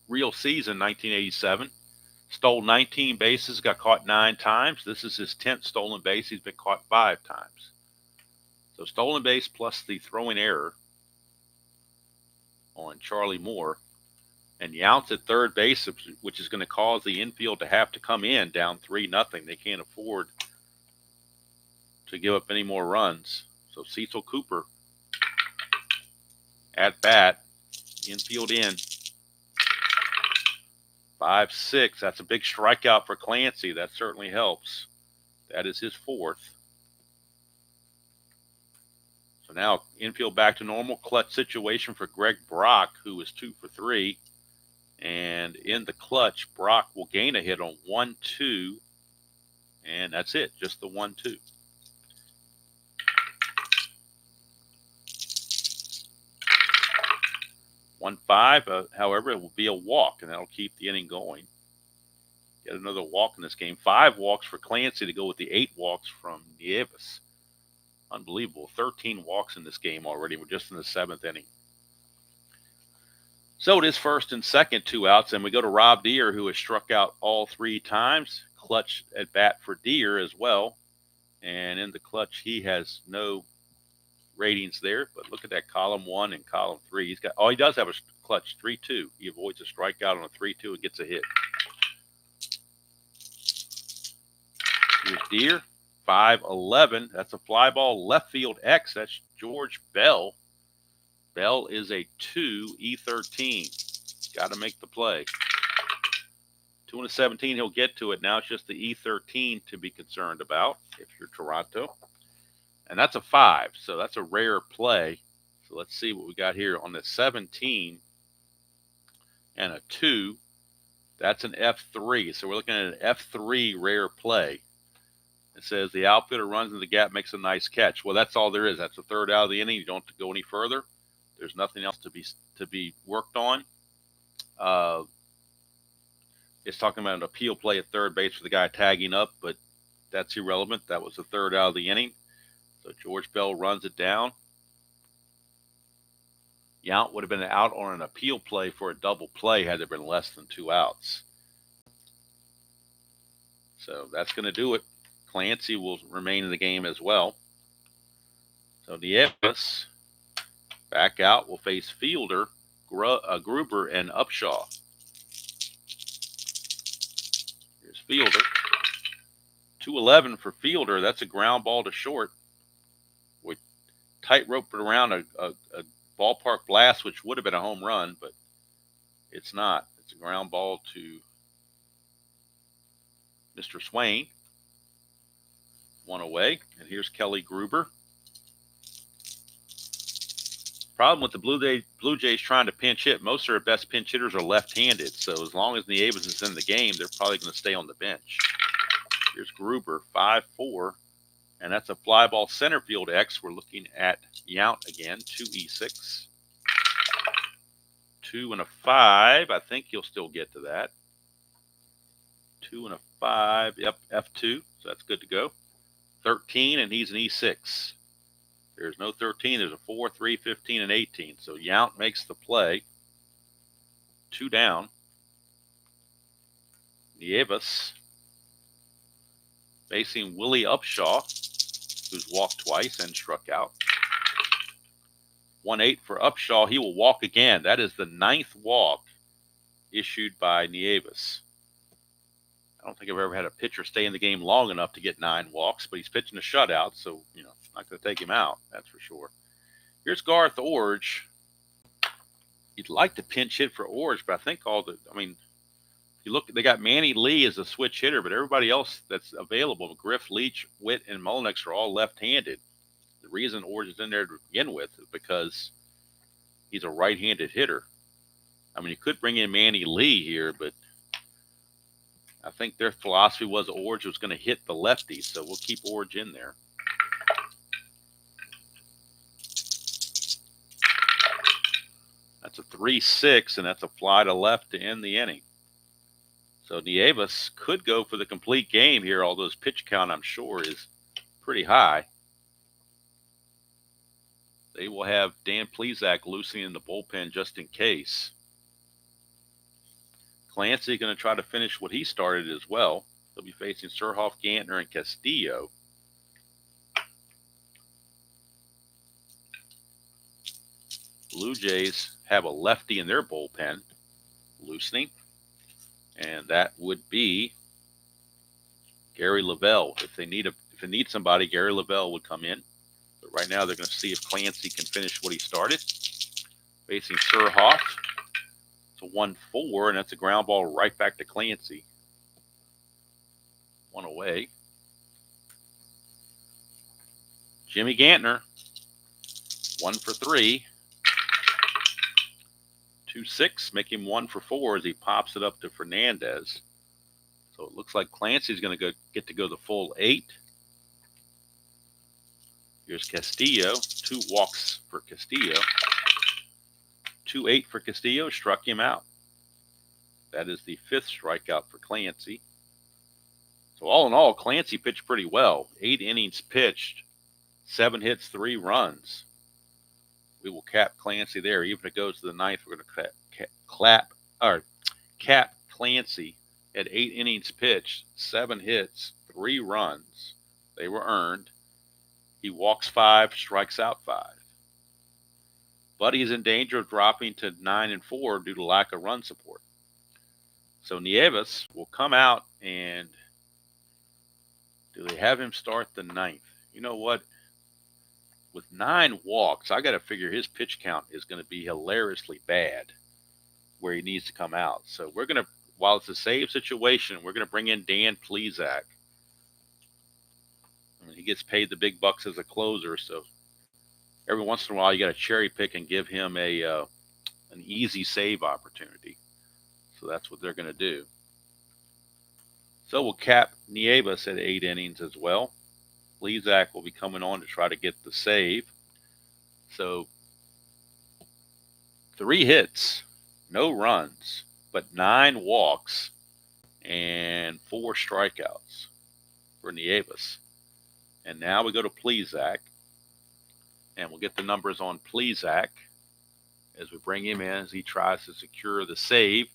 real season, 1987. Stole 19 bases, got caught 9 times. This is his 10th stolen base. He's been caught 5 times. So stolen base plus the throwing error on Charlie Moore. And Yount's at third base, which is going to cause the infield to have to come in down 3-0. They can't afford to give up any more runs. So Cecil Cooper at bat, infield in. 5-6. That's a big strikeout for Clancy. That certainly helps. That is his 4th. So now infield back to normal. Clutch situation for Greg Brock, who is 2 for 3. And in the clutch, Brock will gain a hit on 1-2. And that's it. Just the 1-2. However, it will be a walk, and that'll keep the inning going. Get another walk in this game. 5 walks for Clancy to go with the 8 walks from Nieves. Unbelievable. 13 walks in this game already. We're just in the 7th inning. So it is first and second, 2 outs, and we go to Rob Deere, who has struck out all 3 times. Clutch at bat for Deere as well. And in the clutch, he has no ratings there, but look at that column 1 and column 3. He does have a clutch 3-2. He avoids a strikeout on a 3-2 and gets a hit. Here's Deere, 5-11. That's a fly ball left field X. That's George Bell. Bell is a 2 E13. Got to make the play. 2-17. He'll get to it. Now it's just the E13 to be concerned about if you're Toronto. And that's a 5, so that's a rare play. So let's see what we got here on the 17 and a 2. That's an F3. So we're looking at an F3 rare play. It says the outfielder runs in the gap, makes a nice catch. Well, that's all there is. That's the 3rd out of the inning. You don't have to go any further. There's nothing else to be worked on. It's talking about an appeal play at third base for the guy tagging up, but that's irrelevant. That was the 3rd out of the inning. So George Bell runs it down. Yount would have been out on an appeal play for a double play had there been less than 2 outs. So that's going to do it. Clancy will remain in the game as well. So Nieves back out will face Fielder, Gruber, and Upshaw. Here's Fielder. 211 for Fielder. That's a ground ball to short. We tight-roped it around a ballpark blast, which would have been a home run, but it's not. It's a ground ball to Mr. Swain. One away. And here's Kelly Gruber. Problem with the Blue Jays trying to pinch hit, most of their best pinch hitters are left-handed. So as long as Nieves is in the game, they're probably going to stay on the bench. Here's Gruber, 5-4. And that's a fly ball center field X. We're looking at Yount again, 2E6. 2 and a 5. I think you'll still get to that. 2 and a 5. Yep, F2. So that's good to go. 13, and he's an E6. There's no 13. There's a 4, 3, 15, and 18. So Yount makes the play. 2 down. Nieves facing Willie Upshaw, who's walked twice and struck out. 1-8 for Upshaw. He will walk again. That is the 9th walk issued by Nieves. I don't think I've ever had a pitcher stay in the game long enough to get 9 walks, but he's pitching a shutout, so, not going to take him out, that's for sure. Here's Garth Orge. You'd like to pinch hit for Orge, but I think you look, they got Manny Lee as a switch hitter, but everybody else that's available, Griff, Leach, Witt, and Mullenix are all left-handed. The reason Orge is in there to begin with is because he's a right-handed hitter. You could bring in Manny Lee here, but I think their philosophy was Orge was going to hit the lefties, so we'll keep Orge in there. That's a 3-6, and that's a fly to left to end the inning. So Nieves could go for the complete game here, although his pitch count, I'm sure, is pretty high. They will have Dan Plesac loosening in the bullpen just in case. Clancy going to try to finish what he started as well. They'll be facing Surhoff, Gantner, and Castillo. Blue Jays have a lefty in their bullpen, loosening, and that would be Gary Lavelle. If they need somebody, Gary Lavelle would come in. But right now, they're going to see if Clancy can finish what he started. Facing Surhoff. It's a 1-4, and that's a ground ball right back to Clancy. 1 away. Jimmy Gantner, 1 for 3. 2-6, make him 1 for 4 as he pops it up to Fernandez. So it looks like Clancy's going to get to go the full 8. Here's Castillo, 2 walks for Castillo. 2-8 for Castillo, struck him out. That is the 5th strikeout for Clancy. So all in all, Clancy pitched pretty well. 8 innings pitched, 7 hits, 3 runs. We will cap Clancy there. Even if it goes to the 9th, we're going to cap Clancy at 8 innings pitched, 7 hits, 3 runs. They were earned. He walks 5, strikes out 5. But he's in danger of dropping to 9-4 due to lack of run support. So Nieves will come out, and do they have him start the 9th? You know what? With 9 walks, I got to figure his pitch count is going to be hilariously bad where he needs to come out. So we're going to, while it's a save situation, we're going to bring in Dan Plesac. He gets paid the big bucks as a closer, so every once in a while you got to cherry pick and give him an easy save opportunity. So that's what they're going to do. So we'll cap Nieves at 8 innings as well. Plesac will be coming on to try to get the save. So 3 hits, no runs, but 9 walks and 4 strikeouts for Nieves. And now we go to Plesac, and we'll get the numbers on Plesac as we bring him in as he tries to secure the save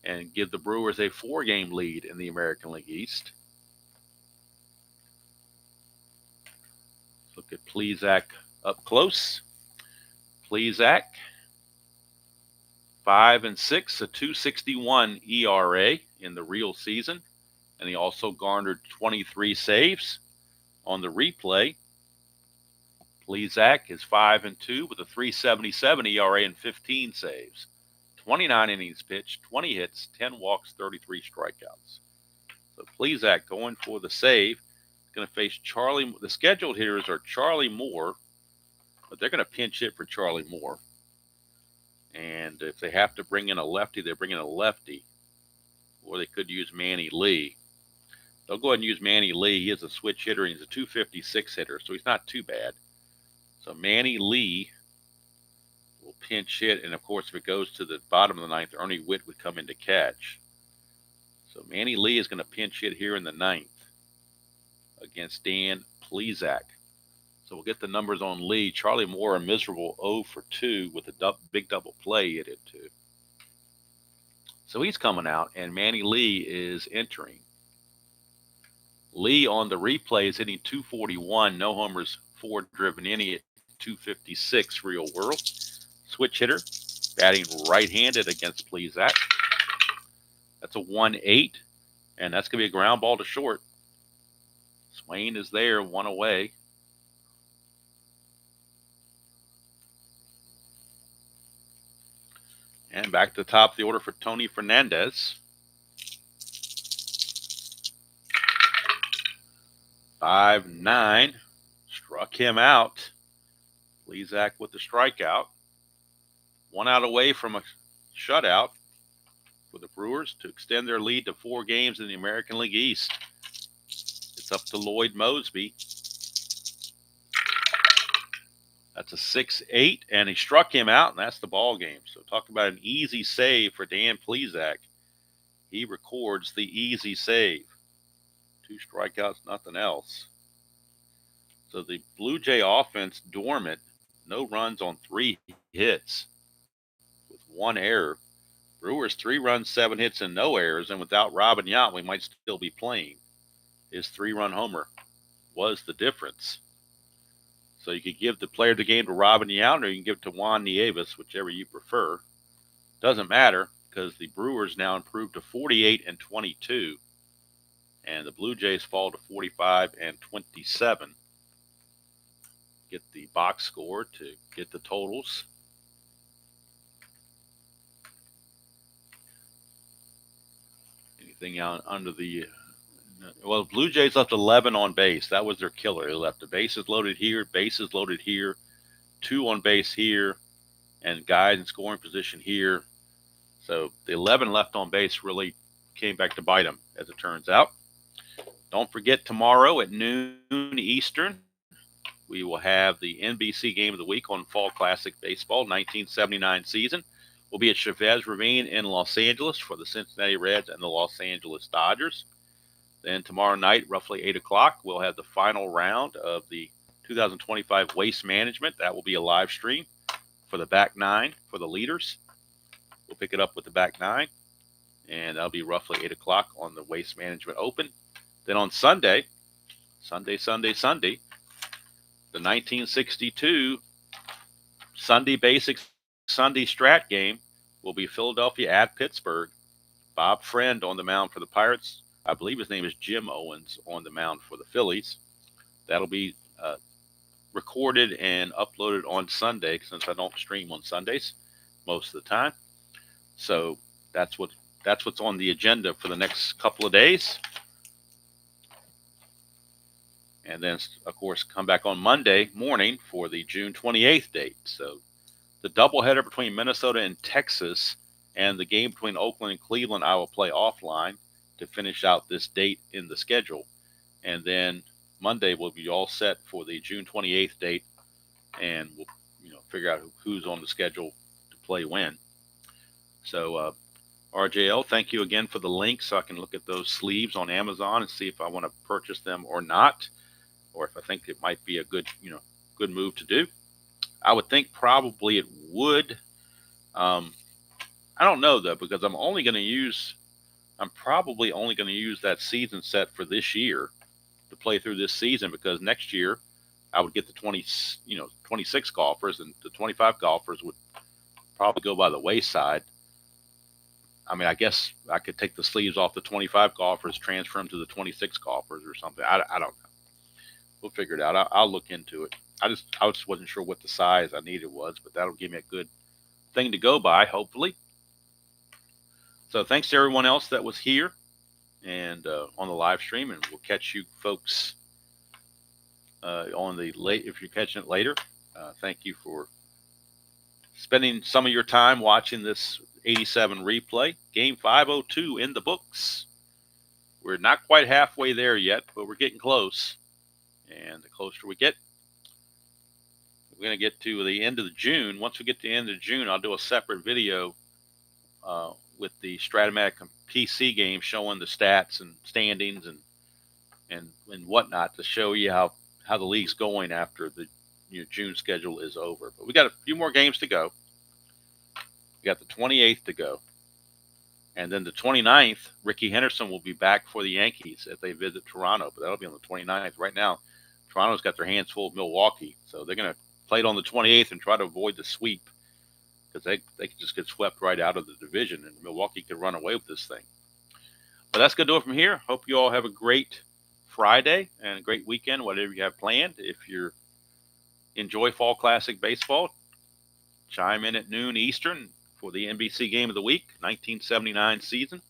and give the Brewers a 4-game lead in the American League East. Look at Plesac Up close, Plesac, 5-6, a 2.61 ERA in the real season, and he also garnered 23 saves. On the replay, Plesac is 5-2 with a 3.77 ERA and 15 saves. 29 innings pitched, 20 hits, 10 walks, 33 strikeouts. So Plesac going for the save. Going to face Charlie. The scheduled hitters are Charlie Moore, but they're going to pinch hit for Charlie Moore. And if they have to bring in a lefty, they bring in a lefty. Or they could use Manny Lee. They'll go ahead and use Manny Lee. He is a switch hitter, and he's a 256 hitter, so he's not too bad. So Manny Lee will pinch hit, and of course, if it goes to the bottom of the ninth, Ernie Witt would come in to catch. So Manny Lee is going to pinch hit here in the ninth against Dan Plesac. So we'll get the numbers on Lee. Charlie Moore, a miserable 0 for 2 with a big double play hit it too. So he's coming out, and Manny Lee is entering. Lee on the replay is hitting 241, no homers, 4 driven inning at 256 real world. Switch hitter, batting right-handed against Plesac. That's a 1-8, and that's going to be a ground ball to short. Swain is there, 1 away. And back to the top of the order for Tony Fernandez. 5-9, struck him out. Plesac with the strikeout. 1 out away from a shutout for the Brewers to extend their lead to 4 games in the American League East. It's up to Lloyd Mosby. That's a 6-8, and he struck him out, and that's the ball game. So talk about an easy save for Dan Plesac. He records the easy save. 2 strikeouts, nothing else. So the Blue Jay offense dormant, no runs on 3 hits with 1 error. Brewers 3 runs, 7 hits, and no errors, and without Robin Yount, we might still be playing. His 3-run homer was the difference. So you could give the player of the game to Robin Yount, or you can give it to Juan Nieves, whichever you prefer. Doesn't matter, because the Brewers now improved to 48-22. And the Blue Jays fall to 45-27. Get the box score to get the totals. Anything out under the... Well, the Blue Jays left 11 on base. That was their killer. They left the bases loaded here, 2 on base here, and guys in scoring position here. So the 11 left on base really came back to bite them, as it turns out. Don't forget, tomorrow at noon Eastern, we will have the NBC Game of the Week on Fall Classic Baseball, 1979 season. We'll be at Chavez Ravine in Los Angeles for the Cincinnati Reds and the Los Angeles Dodgers. Then tomorrow night, roughly 8 o'clock, we'll have the final round of the 2025 Waste Management. That will be a live stream for the back 9 for the leaders. We'll pick it up with the back 9, and that'll be roughly 8 o'clock on the Waste Management Open. Then on Sunday, the 1962 Sunday Basics Sunday Strat game will be Philadelphia at Pittsburgh. Bob Friend on the mound for the Pirates. I believe his name is Jim Owens on the mound for the Phillies. That'll be recorded and uploaded on Sunday, since I don't stream on Sundays most of the time. So that's what's on the agenda for the next couple of days. And then, of course, come back on Monday morning for the June 28th date. So the doubleheader between Minnesota and Texas and the game between Oakland and Cleveland, I will play offline to finish out this date in the schedule. And then Monday we'll be all set for the June 28th date, and we'll figure out who's on the schedule to play when. So RJL, thank you again for the link, so I can look at those sleeves on Amazon and see if I want to purchase them or not, or if I think it might be a good move to do. I would think probably it would. I don't know though, because I'm probably only going to use that season set for this year to play through this season, because next year I would get the 26 golfers, and the 25 golfers would probably go by the wayside. I mean, I guess I could take the sleeves off the 25 golfers, transfer them to the 26 golfers or something. I don't know. We'll figure it out. I'll look into it. I just wasn't sure what the size I needed was, but that'll give me a good thing to go by, hopefully. So thanks to everyone else that was here and on the live stream, and we'll catch you folks on the late if you're catching it later. Thank you for spending some of your time watching this 87 replay. Game 502 in the books. We're not quite halfway there yet, but we're getting close. And the closer we get, we're going to get to the end of June. Once we get to the end of June, I'll do a separate video with the Strat-O-Matic PC game showing the stats and standings and whatnot to show you how the league's going after the June schedule is over. But we got a few more games to go. We got the 28th to go. And then the 29th, Ricky Henderson will be back for the Yankees if they visit Toronto. But that'll be on the 29th. Right now, Toronto's got their hands full of Milwaukee. So they're going to play it on the 28th and try to avoid the sweep, because they could just get swept right out of the division, and Milwaukee could run away with this thing. But that's going to do it from here. Hope you all have a great Friday and a great weekend, whatever you have planned. If you enjoy Fall Classic Baseball, chime in at noon Eastern for the NBC Game of the Week, 1979 season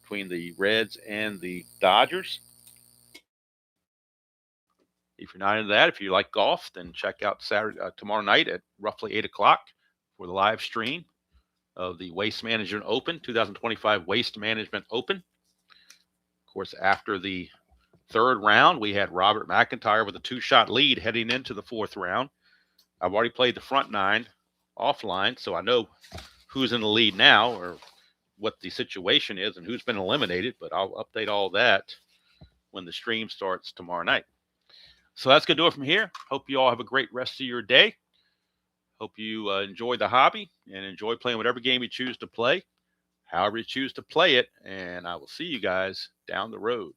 between the Reds and the Dodgers. If you're not into that, if you like golf, then check out tomorrow night at roughly 8 o'clock for the live stream of the Waste Management Open, 2025 Waste Management Open. Of course, after the third round, we had Robert McIntyre with a 2-shot lead heading into the fourth round. I've already played the front 9 offline, so I know who's in the lead now or what the situation is and who's been eliminated, but I'll update all that when the stream starts tomorrow night. So that's going to do it from here. Hope you all have a great rest of your day. Hope you enjoy the hobby and enjoy playing whatever game you choose to play, however you choose to play it. And I will see you guys down the road.